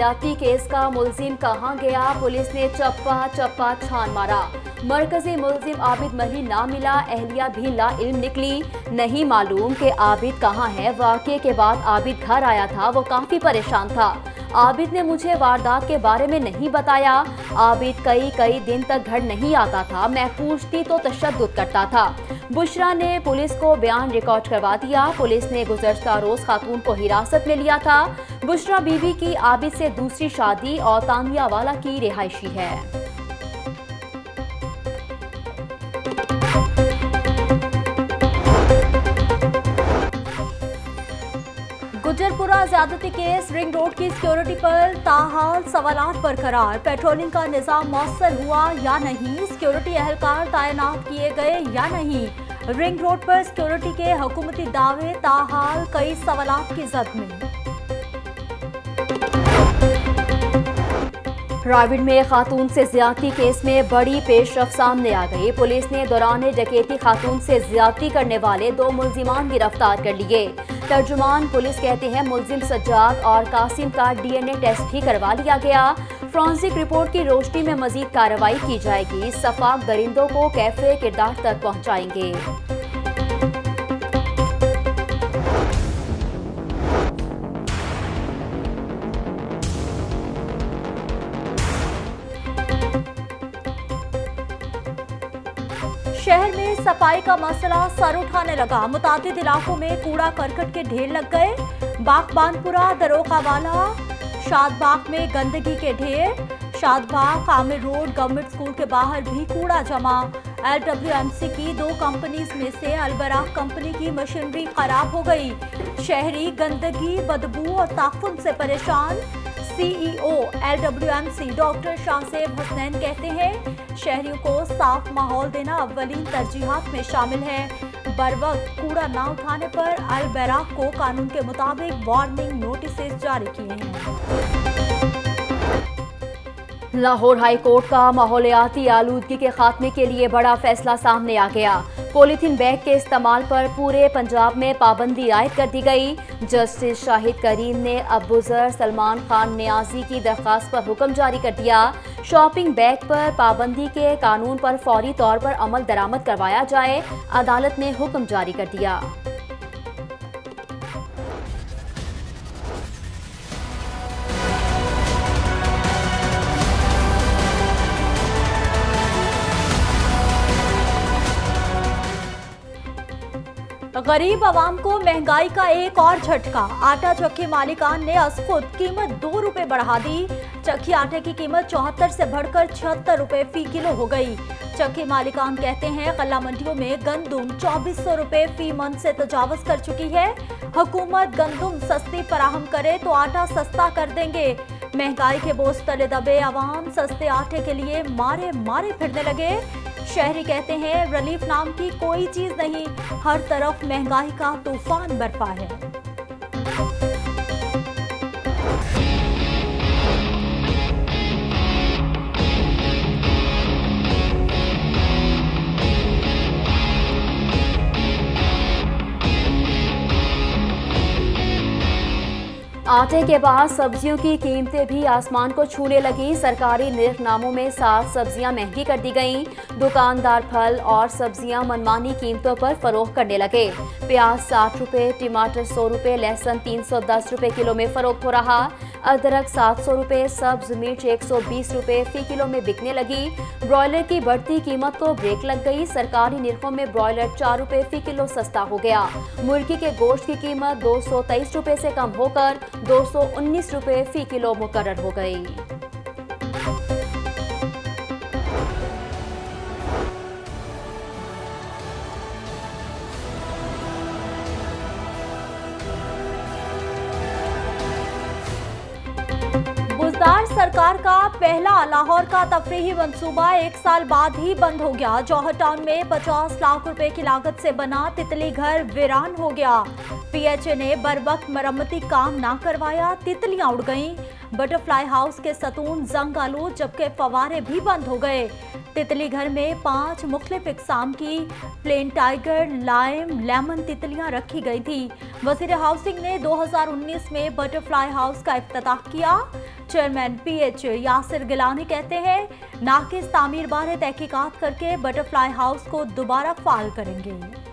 ज्यादती केस का मुलजिम कहां गया, पुलिस ने चप्पा चप्पा छान मारा। मरकजी मुलजिम आबिद मली ना मिला, अहलिया भी ला इल्म निकली। नहीं मालूम कि आबिद कहां है। वाक़ये के बाद आबिद घर आया था, वो काफी परेशान था। आबिद ने मुझे वारदात के बारे में नहीं बताया। आबिद कई दिन तक घर नहीं आता था। मैं पूछती तो तशद्दुद करता था। बुशरा ने पुलिस को बयान रिकॉर्ड करवा दिया। पुलिस ने गुज़श्ता रोज खातून को हिरासत में लिया था। बुशरा बीवी की आबिद से दूसरी शादी और तानियावाला की रिहायशी है। गुजरपुरा ज्यादती केस, रिंग रोड की सिक्योरिटी पर ताहाल सवालात बरकरार। पेट्रोलिंग का निजाम मौसर हुआ या नहीं, सिक्योरिटी एहलकार तैनात किए गए या नहीं। रिंग रोड पर सिक्योरिटी के हुकूमती दावे ताहाल कई सवालात की जद में। रायगढ़ में खातून से ज्यादती केस में बड़ी पेशरफ सामने आ गई। पुलिस ने दौरान डकैती खातून से ज्यादती करने वाले 2 मुलजिमान गिरफ्तार कर लिए। तर्जुमान पुलिस कहते हैं मुलजिम सज्जाद और कासिम का DNA टेस्ट भी करवा लिया गया। फॉरेंसिक रिपोर्ट की रोशनी में मजीद कार्रवाई की जाएगी। सफाक दरिंदों को कैफे किरदार तक पहुंचाएंगे। शहर में सफाई का मसला सर उठाने लगा। मुतादिद इलाकों में कूड़ा करकट के ढेर लग गए। बागबानपुरा, दरोखावाला, शादबाग में गंदगी के ढेर। Shadbagh, Aamir road, government school के बाहर भी कूड़ा जमा। LWMC की 2 कंपनीज में से अलबराक कंपनी की मशीनरी खराब हो गई। शहरी गंदगी, बदबू और ताफुन से परेशान। CEO LWMC डॉक्टर शाहसेब हुसैन कहते हैं शहरियों को साफ माहौल देना अव्वलीन तरजीहात में शामिल है। बरवक्त कूड़ा ना उठाने पर अलबराक को कानून के मुताबिक वार्निंग नोटिस जारी किए हैं। लाहौर हाई कोर्ट का माहौलियाती आलूदगी के खात्मे के लिए बड़ा फैसला सामने आ गया। पॉलीथीन बैग के इस्तेमाल पर पूरे पंजाब में पाबंदी आयद कर दी गई। जस्टिस शाहिद करीम ने अबूजर सलमान खान नियाजी की दरख्वास्त पर हुक्म जारी कर दिया। शॉपिंग बैग पर पाबंदी के कानून पर फौरी तौर पर अमल दरामद करवाया जाए। अदालत ने हुक्म जारी कर दिया। गरीब आवाम को महंगाई का एक और झटका। आटा चक्की मालिकान ने खुद कीमत 2 रुपए बढ़ा दी। चक्की आटे की कीमत 74 से बढ़कर 76 रुपए फी किलो हो गई। चक्की मालिकान कहते हैं गल्ला मंडियों में गंदुम 2400 रुपए फी मन से तजावज कर चुकी है। हुकूमत गंदुम सस्ती फराहम करे तो आटा सस्ता कर देंगे। महंगाई के बोझ तले दबे आवाम सस्ते आटे के लिए मारे मारे फिरने लगे। शहरी कहते हैं रिलीफ नाम की कोई चीज नहीं, हर तरफ महंगाई का तूफान बरपा है। आटे के बाद सब्जियों की कीमतें भी आसमान को छूने लगी। सरकारी निर्खनामों में 7 सब्जियां महंगी कर दी गईं। दुकानदार फल और सब्जियां मनमानी कीमतों पर फरोख्त करने लगे। प्याज 60 रुपए, टमाटर 100 रुपए, लहसुन 310 रुपए किलो में फरोख्त हो रहा। अदरक 700 रुपए, सब्ज मिर्च 120 रुपए फी किलो में बिकने लगी। ब्रॉयलर की बढ़ती कीमत को ब्रेक लग गई। सरकारी निर्खों में ब्रॉयलर 4 रुपए फी किलो सस्ता हो गया। मुर्गी के गोश्त की कीमत 223 रुपए से कम होकर 219 रुपए फी किलो मुकर्रर हो गई। बुज़दार सरकार का पहला लाहौर का तफरीही मंसूबा 1 साल बाद ही बंद हो गया। जौहर टाउन में 50 लाख रुपए की लागत से बना तितली घर वीरान हो गया। PHA ने बरवक्त मरम्मती काम ना करवाया, तितलियां उड़ गईं। बटरफ्लाई हाउस के सतून जंग आलूद, जबकि फवारे भी बंद हो गए। तितली घर में 5 मुख्तलिफ इकसाम की प्लेन टाइगर, लाइम, लेमन तितलियां रखी गई थी। वज़ीर हाउसिंग ने 2019 में बटरफ्लाई हाउस का इफ्तिताह किया। चेयरमैन PH यासिर गिलानी कहते हैं, नाकिस तामीर बारे तहकीकात करके बटरफ्लाई हाउस को दोबारा फाल करेंगे।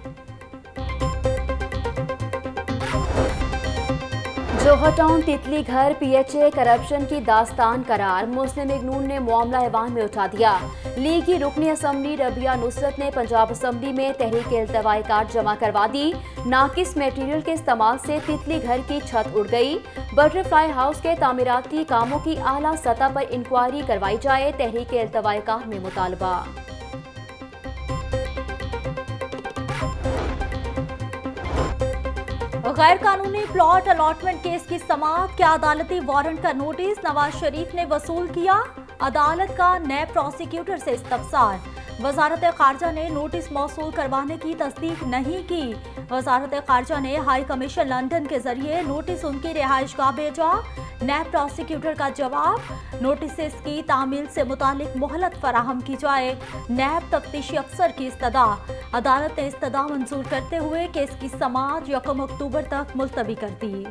जौहर टाउन तितली घर PHA करप्शन की दास्तान करार, मुस्लिम लीग नून ने मामला ऐवान में उठा दिया। लीग की रुकनी असम्बली रबिया नुसरत ने पंजाब असम्बली में तहरीक इल्तवाई कार्ड जमा करवा दी। नाकिस मटेरियल के इस्तेमाल से तितली घर की छत उड़ गई। बटरफ्लाई हाउस के तामीराती कामों की आला सतह पर इंक्वायरी करवाई जाए, तहरीक इल्तवाई कार्ड में मुतालबा। गैर कानूनी प्लॉट अलॉटमेंट केस की समाअत के अदालती वारंट का नोटिस नवाज शरीफ ने वसूल किया। अदालत का नए प्रोसिक्यूटर से इस्तफसार, वजारत खारजा ने नोटिस मौसूल करवाने की तस्दीक नहीं की। वजारत खारजा ने हाई कमीशन लंदन के जरिए नोटिस उनकी रिहाइशगाह भेजा। नैब प्रोसिक्यूटर का जवाब, नोटिस की तामील से मुतालिक मोहलत फराहम की जाए। नैब तफ्तीशी अफसर की इस्तदा, अदालत ने इस्तदा मंजूर करते हुए केस की समाअत 1 अक्टूबर तक मुलतवी कर दी।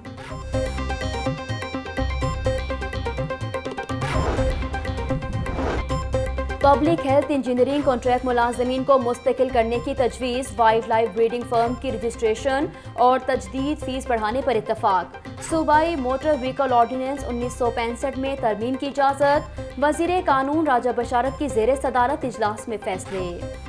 पब्लिक हेल्थ इंजीनियरिंग कॉन्ट्रैक्ट मुलाजमीन को मुस्तकिल करने की तजवीज़, वाइल्ड लाइफ ब्रीडिंग फर्म की रजिस्ट्रेशन और तजदीद फीस बढ़ाने पर इत्तफाक। सूबाई मोटर व्हीकल ऑर्डिनेंस 1965 में तरमीम की इजाज़त, वज़ीर कानून राजा बशारत की ज़ेर सदारत इजलास में फैसले।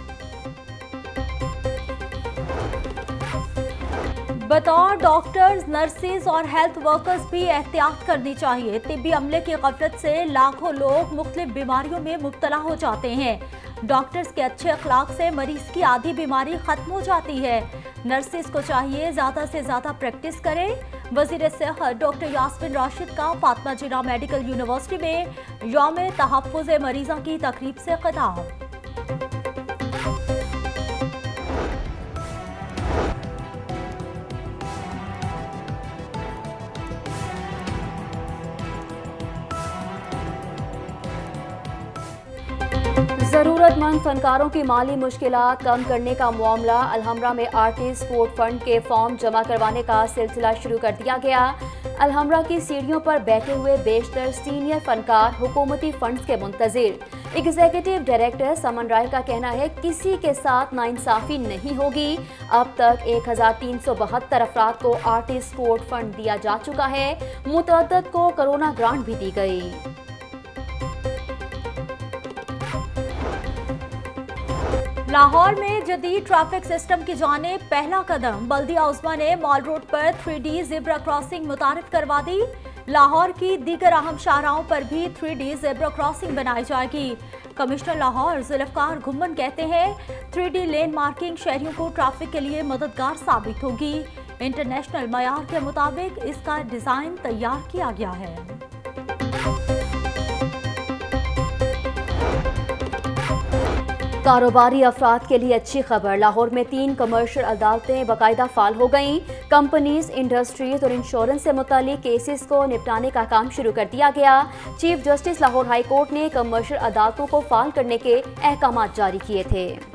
बतौर डॉक्टर्स, नर्सेज और हेल्थ वर्कर्स भी एहतियात करनी चाहिए। तिब्बी अमले की गफलत से लाखों लोग मुख्तलिफ बीमारियों में मुब्तला हो जाते हैं। डॉक्टर्स के अच्छे अखलाक से मरीज की आधी बीमारी खत्म हो जाती है। नर्सेज को चाहिए ज़्यादा से ज़्यादा प्रैक्टिस करें। वज़ीर सेहत डॉक्टर यास्मिन राशिद का फातिमा जिन्ना मेडिकल यूनिवर्सिटी में यौम तहफ़्फ़ुज़ मरीज़ा की तकरीब से खिताब। ज़रूरतमंद फनकारों की माली मुश्किलात कम करने का मामला, अलहमरा में आर्टिस्ट सपोर्ट फंड के फॉर्म जमा करवाने का सिलसिला शुरू कर दिया गया। अलहमरा की सीढ़ियों पर बैठे हुए बेशतर सीनियर फनकार हुकूमती फंड्स के मुंतजिर। एग्जीक्यूटिव डायरेक्टर समन राय का कहना है, किसी के साथ नाइंसाफी नहीं होगी। अब तक 1372 अफराद को आर्टिस्ट सपोर्ट फंड दिया जा चुका है। मुतअद्दिद को कोरोना ग्रांट भी दी गई। लाहौर में जदीद ट्रैफिक सिस्टम की जानिब पहला कदम, बल्दिया उस्मा ने मॉल रोड पर 3D ज़ेब्रा क्रॉसिंग मुतारिफ करवा दी। लाहौर की दीगर अहम शाहराहों पर भी 3D ज़ेब्रा क्रॉसिंग बनाई जाएगी। कमिश्नर लाहौर जुल्फ़कार घुम्मन कहते हैं, 3D लेन मार्किंग शहरियों को ट्रैफिक के लिए मददगार साबित होगी। इंटरनेशनल मयार के मुताबिक इसका डिज़ाइन तैयार किया गया है। कारोबारी अफराद के लिए अच्छी खबर, लाहौर में 3 कमर्शियल अदालतें बाकायदा फाल हो गईं। कंपनीज, इंडस्ट्रीज और इंश्योरेंस से मुतालिक केसेस को निपटाने का काम शुरू कर दिया गया। Chief justice Lahore high court ने कमर्शियल अदालतों को फाल करने के अहकाम जारी किए थे।